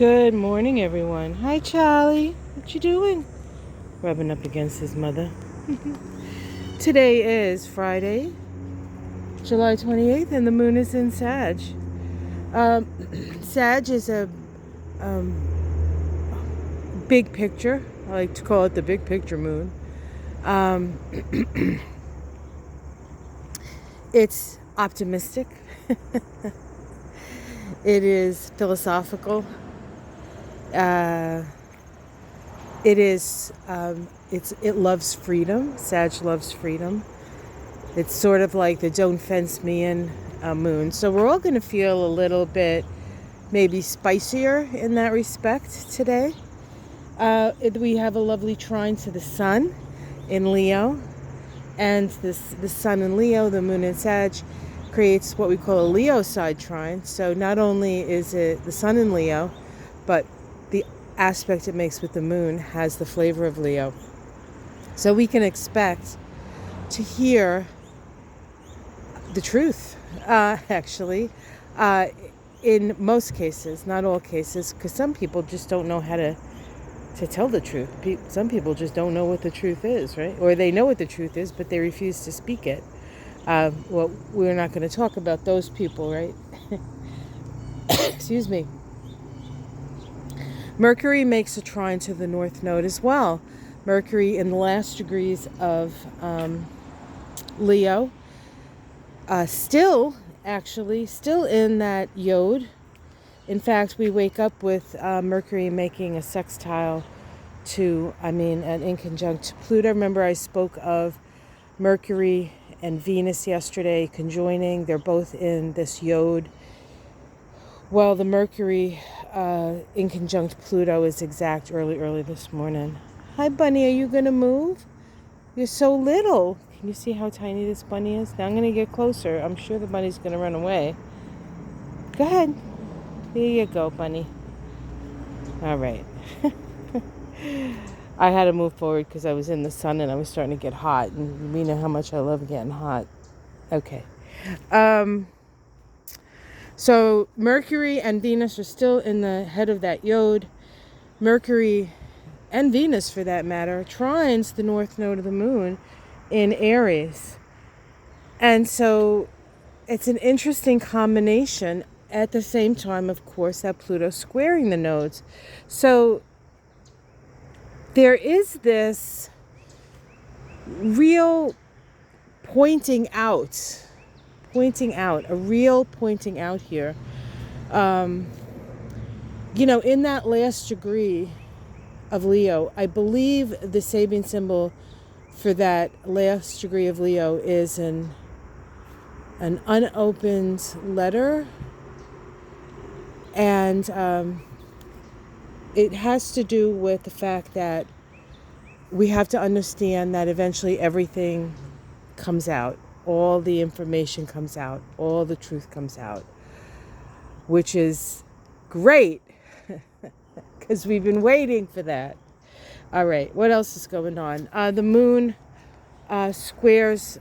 Good morning, everyone. Hi, Charlie. What you doing? Rubbing up against his mother. Today is Friday, July 28th, and the moon is in Sag. Sag is a big picture. I like to call it the big picture moon. It's optimistic. It is philosophical. It loves freedom. Sag loves freedom. It's sort of like the don't fence me in moon. So we're all going to feel a little bit maybe spicier in that respect today. We have a lovely trine to the sun in Leo. And the sun in Leo, the moon in Sag, creates what we call a Leo side trine. So not only is it the sun in Leo, but the aspect it makes with the moon has the flavor of Leo. So we can expect to hear the truth, actually, in most cases, not all cases, because some people just don't know how to tell the truth. Some people just don't know what the truth is, right? Or they know what the truth is, but they refuse to speak it. Well, we're not going to talk about those people, right? Excuse me. Mercury makes a trine to the North Node as well. Mercury in the last degrees of Leo. Still in that Yod. In fact, we wake up with Mercury making a sextile in conjunct to Pluto. Remember I spoke of Mercury and Venus yesterday conjoining. They're both in this Yod. Well, the Mercury in conjunct Pluto is exact early this morning. Hi, bunny. Are you going to move? You're so little. Can you see how tiny this bunny is? Now I'm going to get closer. I'm sure the bunny's going to run away. Go ahead. There you go, bunny. All right. I had to move forward because I was in the sun and I was starting to get hot. And we know how much I love getting hot. Okay. So Mercury and Venus are still in the head of that Yod. Mercury and Venus, for that matter, trines the North Node of the moon in Aries. And so it's an interesting combination. At the same time, of course, that Pluto squaring the nodes. So there is this real pointing out here. In that last degree of Leo, I believe the Sabian symbol for that last degree of Leo is an unopened letter. And it has to do with the fact that we have to understand that eventually everything comes out. All the information comes out. All the truth comes out. Which is great. Because we've been waiting for that. All right. What else is going on? The moon squares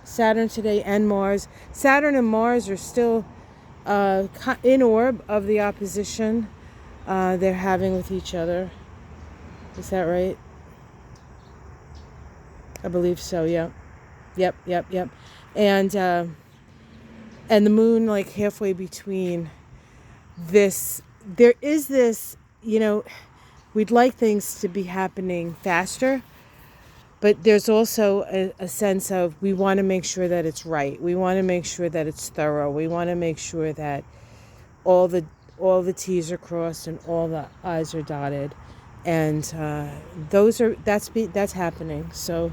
Saturn today and Mars. Saturn and Mars are still in orb of the opposition they're having with each other. Is that right? I believe so, yeah. Yep. And the moon, like halfway between this, there is this, we'd like things to be happening faster, but there's also a sense of we want to make sure that it's right. We want to make sure that it's thorough. We want to make sure that all the T's are crossed and all the I's are dotted, and that's happening. So,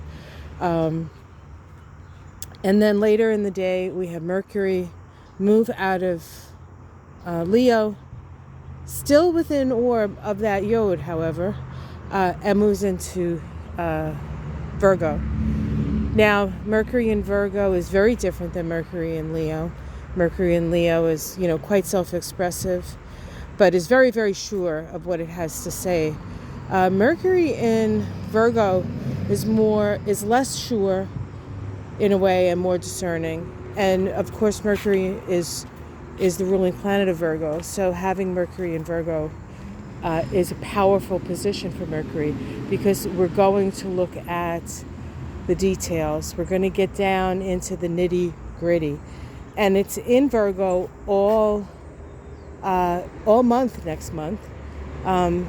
and then later in the day we have Mercury move out of Leo, still within orb of that Yod, however, and moves into Virgo. Now, Mercury in Virgo is very different than Mercury in Leo. Mercury in Leo is, quite self-expressive, but is very, very sure of what it has to say. Mercury in Virgo is less sure in a way and more discerning. And of course, Mercury is is the ruling planet of Virgo. So having Mercury in Virgo is a powerful position for Mercury, because we're going to look at the details. We're going to get down into the nitty gritty. And it's in Virgo all month next month. And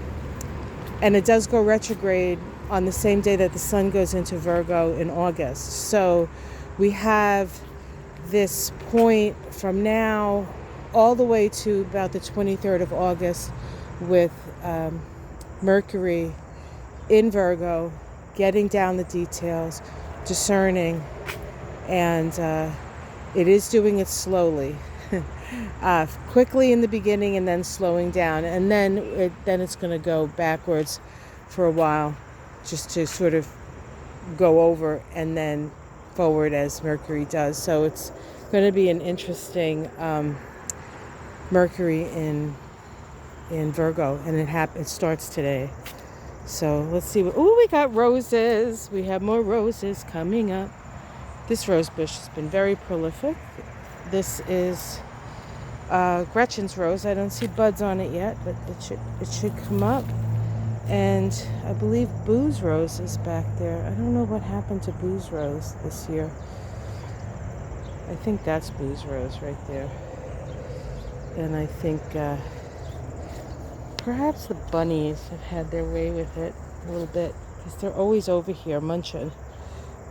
it does go retrograde on the same day that the sun goes into Virgo in August. So we have this point from now all the way to about the 23rd of August with Mercury in Virgo, getting down the details, discerning, and it is doing it slowly. Quickly in the beginning and then slowing down, and then it's going to go backwards for a while, just to sort of go over and then forward as Mercury does. So it's going to be an interesting Mercury in Virgo, and it starts today. So let's see. We got roses. We have more roses coming up. This rose bush has been very prolific. This is Gretchen's rose. I don't see buds on it yet, but it should come up. And I believe Boo's rose is back there. I don't know what happened to Boo's rose this year. I think that's Boo's rose right there. And I think perhaps the bunnies have had their way with it a little bit, because they're always over here munching.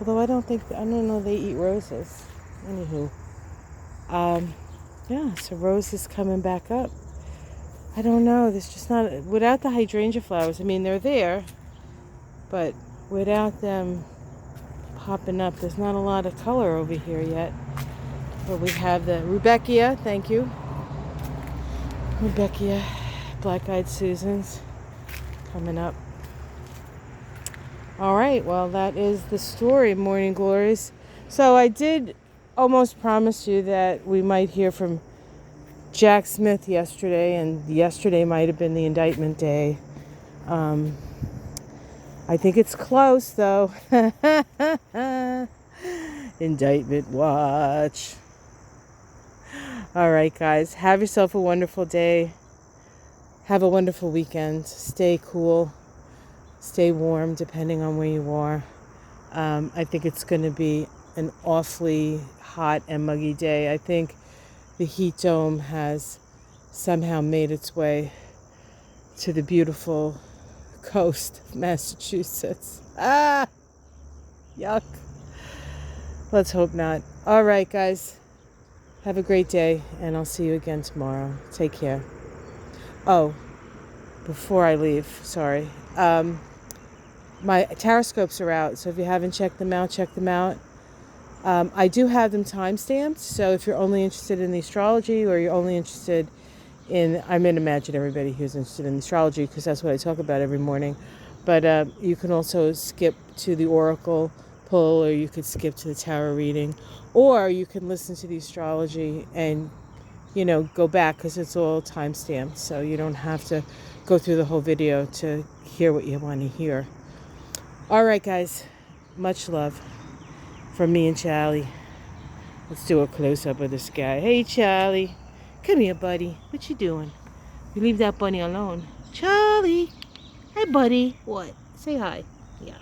Although I don't know they eat roses. Anywho. Yeah, so rose is coming back up. I don't know, there's just not, without the hydrangea flowers, I mean, they're there, but without them popping up, there's not a lot of color over here yet. But we have the Rudbeckia, thank you. Rudbeckia, black-eyed Susans coming up. All right, well, that is the story, Morning Glories. So I did almost promise you that we might hear from Jack Smith yesterday, and yesterday might have been the indictment day. I think it's close, though. Indictment watch. All right, guys, have yourself a wonderful day. Have a wonderful weekend. Stay cool. Stay warm, depending on where you are. I think it's going to be an awfully hot and muggy day. I think the heat dome has somehow made its way to the beautiful coast of Massachusetts. Yuck. Let's hope not. All right, guys. Have a great day, and I'll see you again tomorrow. Take care. Oh, before I leave, sorry. My taroscopes are out, so if you haven't checked them out, check them out. I do have them time-stamped, so if you're only interested in the astrology, or you're only interested in, I'm going to imagine everybody who's interested in astrology, because that's what I talk about every morning. But you can also skip to the oracle pull, or you could skip to the tarot reading, or you can listen to the astrology and, go back, because it's all time-stamped, so you don't have to go through the whole video to hear what you want to hear. All right, guys, much love from me and Charlie. Let's do a close-up of this guy. Hey, Charlie. Come here, buddy. What you doing? You leave that bunny alone. Charlie. Hi, buddy. What? Say hi. Yeah.